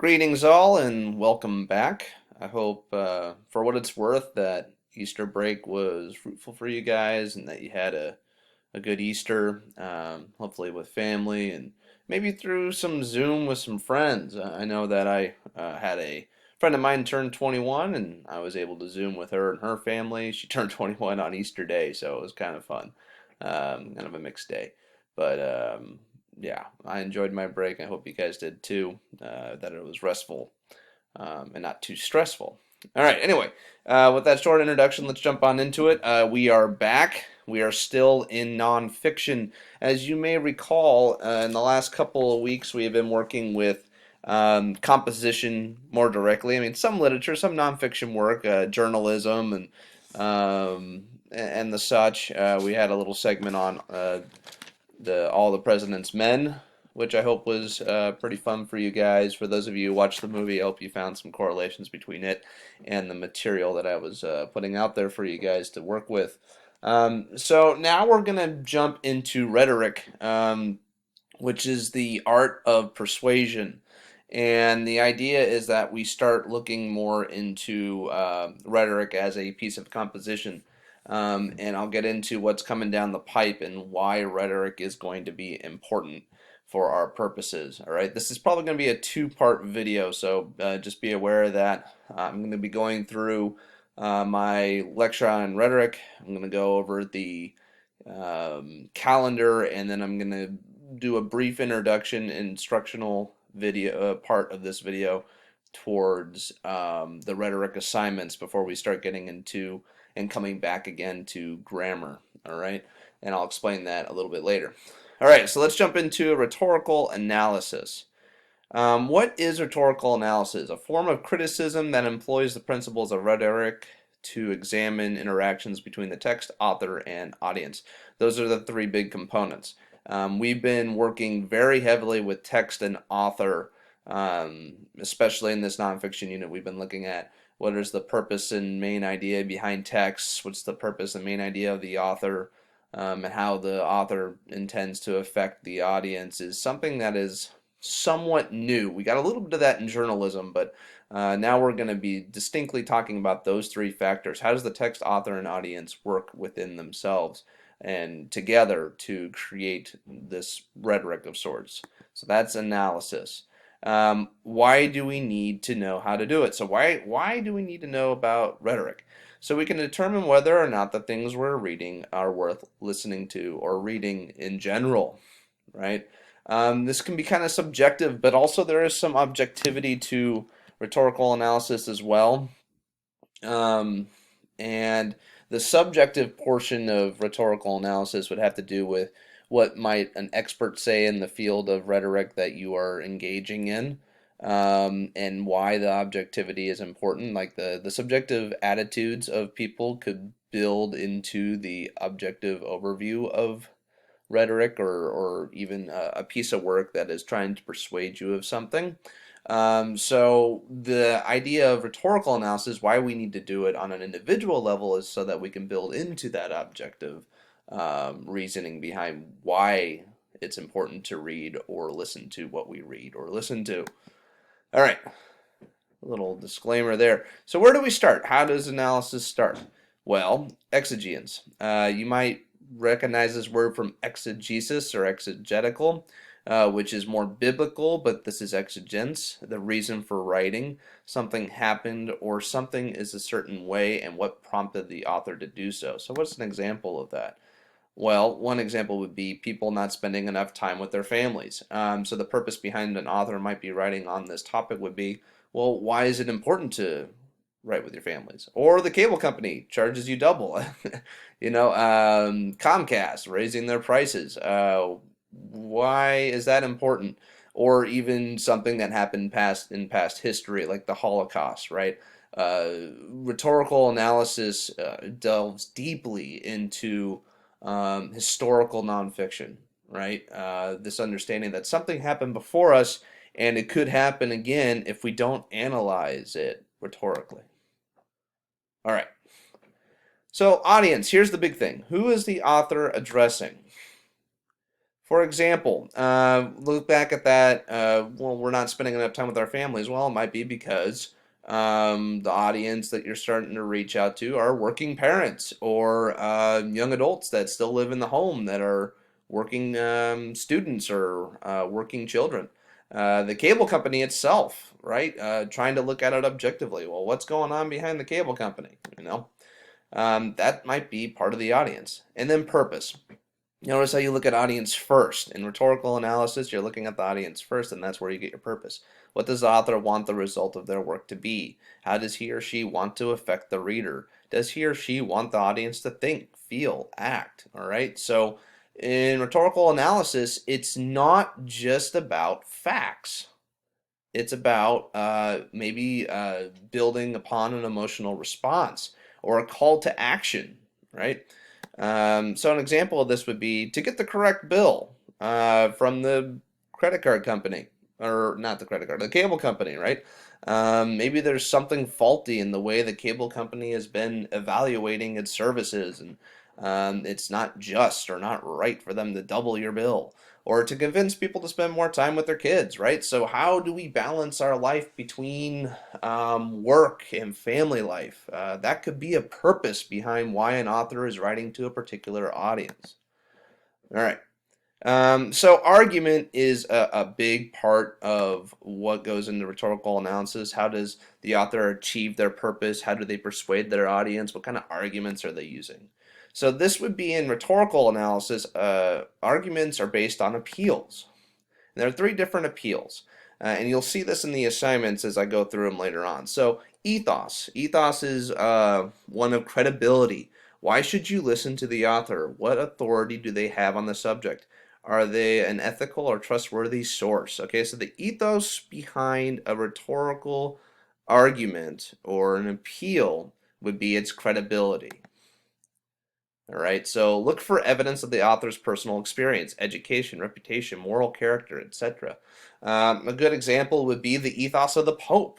Greetings all and welcome back. I hope, for what it's worth, that Easter break was fruitful for you guys and that you had a good Easter, hopefully with family and maybe through some Zoom with some friends. I know that I had a friend of mine turn 21 and I was able to Zoom with her and her family. She turned 21 on Easter Day, so it was kind of fun. Kind of a mixed day. But yeah, I enjoyed my break. I hope you guys did too, that it was restful and not too stressful. All right, anyway, with that short introduction, let's jump on into it. We are back. We are still in nonfiction. As you may recall, in the last couple of weeks, we have been working with composition more directly. I mean, some literature, some nonfiction work, journalism, and the such. We had a little segment on the All the President's Men, which I hope was pretty fun for you guys. For those of you who watched the movie, I hope you found some correlations between it and the material that I was putting out there for you guys to work with. So now we're going to jump into rhetoric, which is the art of persuasion. And the idea is that we start looking more into rhetoric as a piece of composition. And I'll get into what's coming down the pipe and why rhetoric is going to be important for our purposes. All right, this is probably going to be a two-part video, so just be aware of that. I'm going to be going through my lecture on rhetoric. I'm going to go over the calendar, and then I'm going to do a brief introduction instructional video part of this video towards the rhetoric assignments before we start getting into and coming back again to grammar. All right, and I'll explain that a little bit later. All right, so let's jump into rhetorical analysis. What is rhetorical analysis? A form of criticism that employs the principles of rhetoric to examine interactions between the text, author, and audience. Those are the three big components. We've been working very heavily with text and author, especially in this nonfiction unit. We've been looking at what is the purpose and main idea behind text, what's the purpose and main idea of the author, and how the author intends to affect the audience is something that is somewhat new. We got a little bit of that in journalism, but now we're going to be distinctly talking about those three factors. How does the text, author, and audience work within themselves and together to create this rhetoric of sorts? So that's analysis. Why do we need to know how to do it? So why do we need to know about rhetoric? So we can determine whether or not the things we're reading are worth listening to or reading in general, right? This can be kind of subjective, but also there is some objectivity to rhetorical analysis as well. And the subjective portion of rhetorical analysis would have to do with what might an expert say in the field of rhetoric that you are engaging in, and why the objectivity is important. Like the subjective attitudes of people could build into the objective overview of rhetoric or even a piece of work that is trying to persuade you of something. So the idea of rhetorical analysis, why we need to do it on an individual level, is so that we can build into that objective reasoning behind why it's important to read or listen to what we read or listen to. All right, a little disclaimer there. So where do we start? How does analysis start? Well, exegesis. You might recognize this word from exegesis or exegetical, which is more biblical, but this is exegesis, the reason for writing. Something happened or something is a certain way and what prompted the author to do so. So what's an example of that? Well, one example would be people not spending enough time with their families. So the purpose behind an author might be writing on this topic would be, well, why is it important to write with your families? Or the cable company charges you double. Comcast raising their prices. Why is that important? Or even something that happened in past history, like the Holocaust, right? Rhetorical analysis delves deeply into historical nonfiction, right? This understanding that something happened before us and it could happen again if we don't analyze it rhetorically. All right. So, audience, here's the big thing. Who is the author addressing? For example, look back at that. Well, we're not spending enough time with our families. Well, it might be because the audience that you're starting to reach out to are working parents or young adults that still live in the home that are working students or working children. The cable company itself, right? Trying to look at it objectively. Well, what's going on behind the cable company? That might be part of the audience. And then purpose. Notice how you look at audience first. In rhetorical analysis, you're looking at the audience first, and that's where you get your purpose. What does the author want the result of their work to be? How does he or she want to affect the reader? Does he or she want the audience to think, feel, act? All right. So in rhetorical analysis, it's not just about facts. It's about maybe building upon an emotional response or a call to action, right? So an example of this would be to get the correct bill from the credit card company, or not the credit card, the cable company, right? Maybe there's something faulty in the way the cable company has been evaluating its services, and it's not just or not right for them to double your bill, or to convince people to spend more time with their kids, right? So how do we balance our life between work and family life? That could be a purpose behind why an author is writing to a particular audience. All right. So argument is a big part of what goes into rhetorical analysis. How does the author achieve their purpose? How do they persuade their audience? What kind of arguments are they using? So this would be in rhetorical analysis. Arguments are based on appeals. And there are three different appeals. And you'll see this in the assignments as I go through them later on. So ethos. Ethos is one of credibility. Why should you listen to the author? What authority do they have on the subject? Are they an ethical or trustworthy source? Okay, so the ethos behind a rhetorical argument or an appeal would be its credibility. All right, so look for evidence of the author's personal experience, education, reputation, moral character, etc. A good example would be the ethos of the Pope.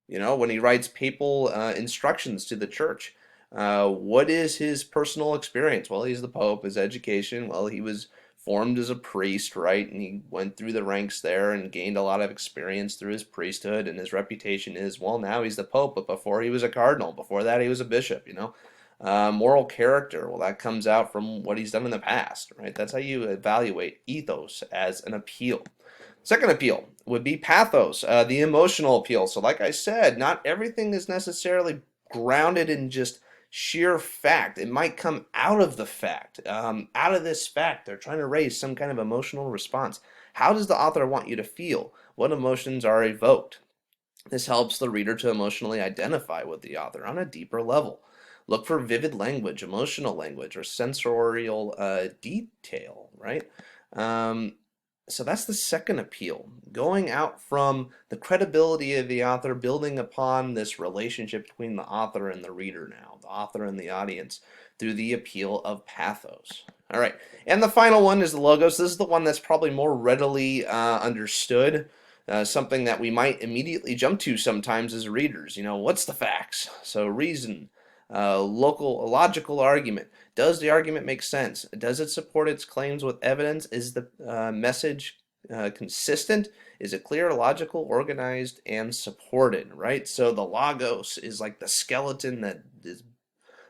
When he writes papal instructions to the church, what is his personal experience? Well, he's the Pope. His education, well, he was formed as a priest, right? And he went through the ranks there and gained a lot of experience through his priesthood. And his reputation is, well, now he's the Pope, but before he was a cardinal. Before that, he was a bishop. Moral character, well, that comes out from what he's done in the past, right? That's how you evaluate ethos as an appeal. Second appeal would be pathos, the emotional appeal. So like I said, not everything is necessarily grounded in just sheer fact. It might come out of the fact. Out of this fact, they're trying to raise some kind of emotional response. How does the author want you to feel? What emotions are evoked? This helps the reader to emotionally identify with the author on a deeper level. Look for vivid language, emotional language, or sensorial detail, right? Um, so that's the second appeal, going out from the credibility of the author, building upon this relationship between the author and the reader now, the author and the audience, through the appeal of pathos. All right, and the final one is the logos. This is the one that's probably more readily understood. Something that we might immediately jump to sometimes as readers. What's the facts? So reason, logical argument. Does the argument make sense? Does it support its claims with evidence? Is the message consistent? Is it clear, logical, organized, and supported? Right. So the logos is like the skeleton that is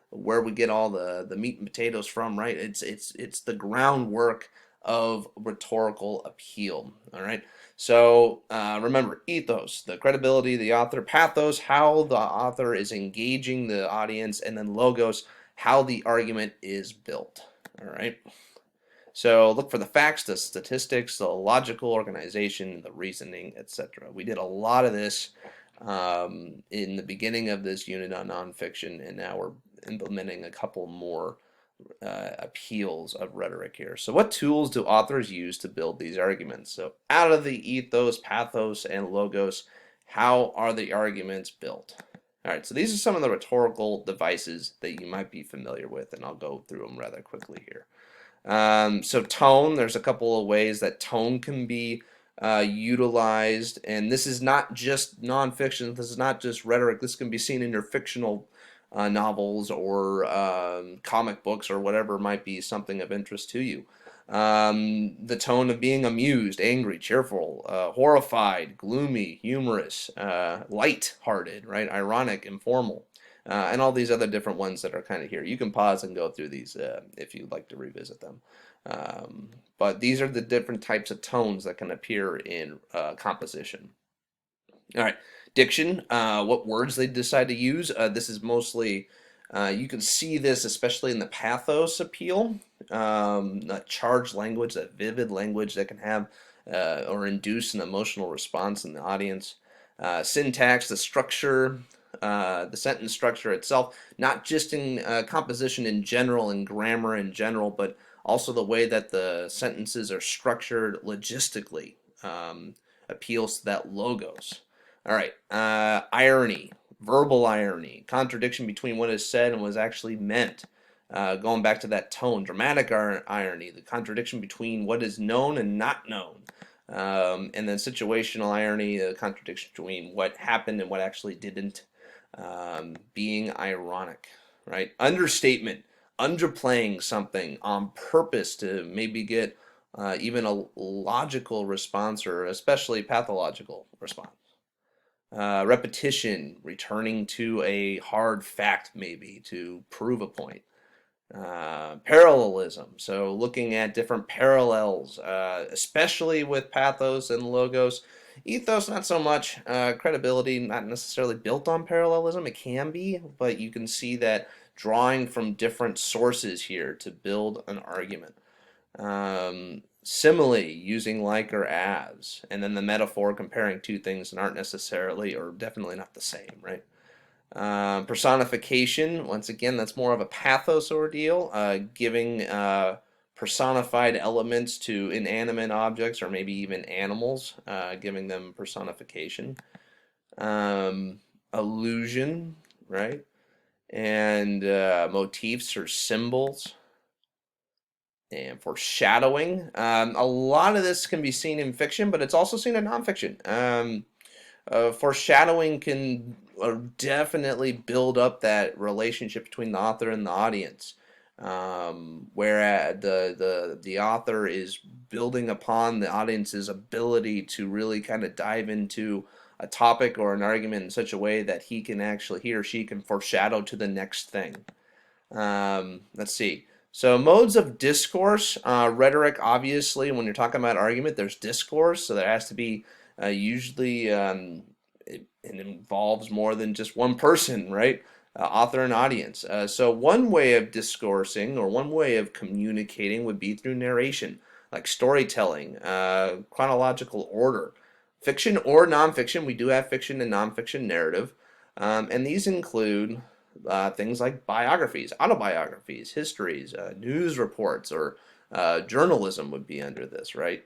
where we get all the meat and potatoes from, right? It's the groundwork of rhetorical appeal. All right. So remember, ethos, the credibility of the author; pathos, how the author is engaging the audience; and then logos, how the argument is built. All right. So look for the facts, the statistics, the logical organization, the reasoning, etc. We did a lot of this in the beginning of this unit on nonfiction, and now we're implementing a couple more appeals of rhetoric here. So what tools do authors use to build these arguments? So out of the ethos, pathos, and logos, how are the arguments built? All right, so these are some of the rhetorical devices that you might be familiar with, and I'll go through them rather quickly here. So tone, there's a couple of ways that tone can be utilized, and this is not just nonfiction, this is not just rhetoric, this can be seen in your fictional novels or comic books or whatever might be something of interest to you. The tone of being amused, angry, cheerful, horrified, gloomy, humorous, light-hearted, right? Ironic, informal, and all these other different ones that are kind of here. You can pause and go through these if you'd like to revisit them. Um, but these are the different types of tones that can appear in composition. All right, diction, what words they decide to use. This is mostly, you can see this especially in the pathos appeal, that charged language, that vivid language that can have or induce an emotional response in the audience. Syntax, the structure, the sentence structure itself, not just in composition in general and grammar in general, but also the way that the sentences are structured logistically appeals to that logos. All right. Irony, verbal irony, contradiction between what is said and what is actually meant. Going back to that tone, dramatic irony, the contradiction between what is known and not known. And then situational irony, the contradiction between what happened and what actually didn't. Being ironic, right? Understatement, underplaying something on purpose to maybe get even a logical response or especially pathological response. Repetition, returning to a hard fact maybe to prove a point. Parallelism, so looking at different parallels, especially with pathos and logos. Ethos, not so much. Credibility, not necessarily built on parallelism. It can be, but you can see that drawing from different sources here to build an argument. Simile, using like or as, and then the metaphor comparing two things that aren't necessarily or definitely not the same, right? Personification, once again, that's more of a pathos ordeal, giving personified elements to inanimate objects or maybe even animals, giving them personification. Illusion, right? And motifs or symbols. And foreshadowing. A lot of this can be seen in fiction, but it's also seen in nonfiction. Foreshadowing can definitely build up that relationship between the author and the audience, whereas the author is building upon the audience's ability to really kind of dive into a topic or an argument in such a way that he or she can foreshadow to the next thing. Let's see. So modes of discourse, rhetoric, obviously, when you're talking about argument, there's discourse, so there has to be usually it involves more than just one person, right? Author and audience. So one way of discoursing or one way of communicating would be through narration, like storytelling, chronological order. Fiction or nonfiction, we do have fiction and nonfiction narrative, and these include things like biographies, autobiographies, histories, news reports, or journalism would be under this, right?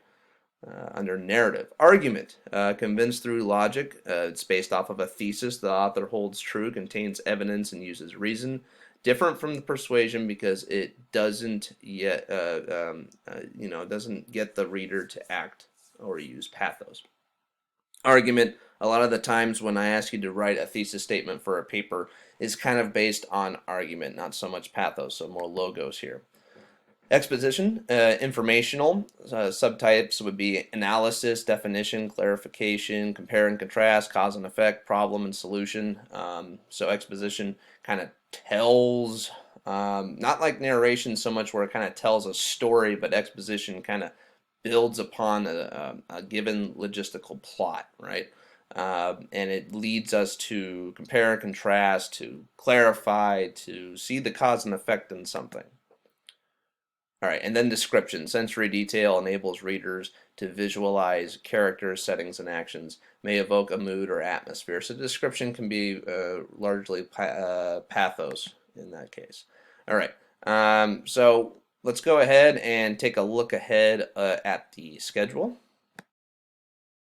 Under narrative. Argument, convinced through logic. It's based off of a thesis the author holds true, contains evidence, and uses reason. Different from the persuasion because it doesn't yet, doesn't get the reader to act or use pathos. Argument, a lot of the times when I ask you to write a thesis statement for a paper, is kind of based on argument, not so much pathos, so more logos here. Exposition, informational, subtypes would be analysis, definition, clarification, compare and contrast, cause and effect, problem and solution. So exposition kind of tells, not like narration so much where it kind of tells a story, but exposition kind of builds upon a given logistical plot, right? And it leads us to compare and contrast, to clarify, to see the cause and effect in something. All right, and then description. Sensory detail enables readers to visualize characters, settings, and actions, may evoke a mood or atmosphere. So description can be largely pathos in that case. All right, so let's go ahead and take a look ahead at the schedule.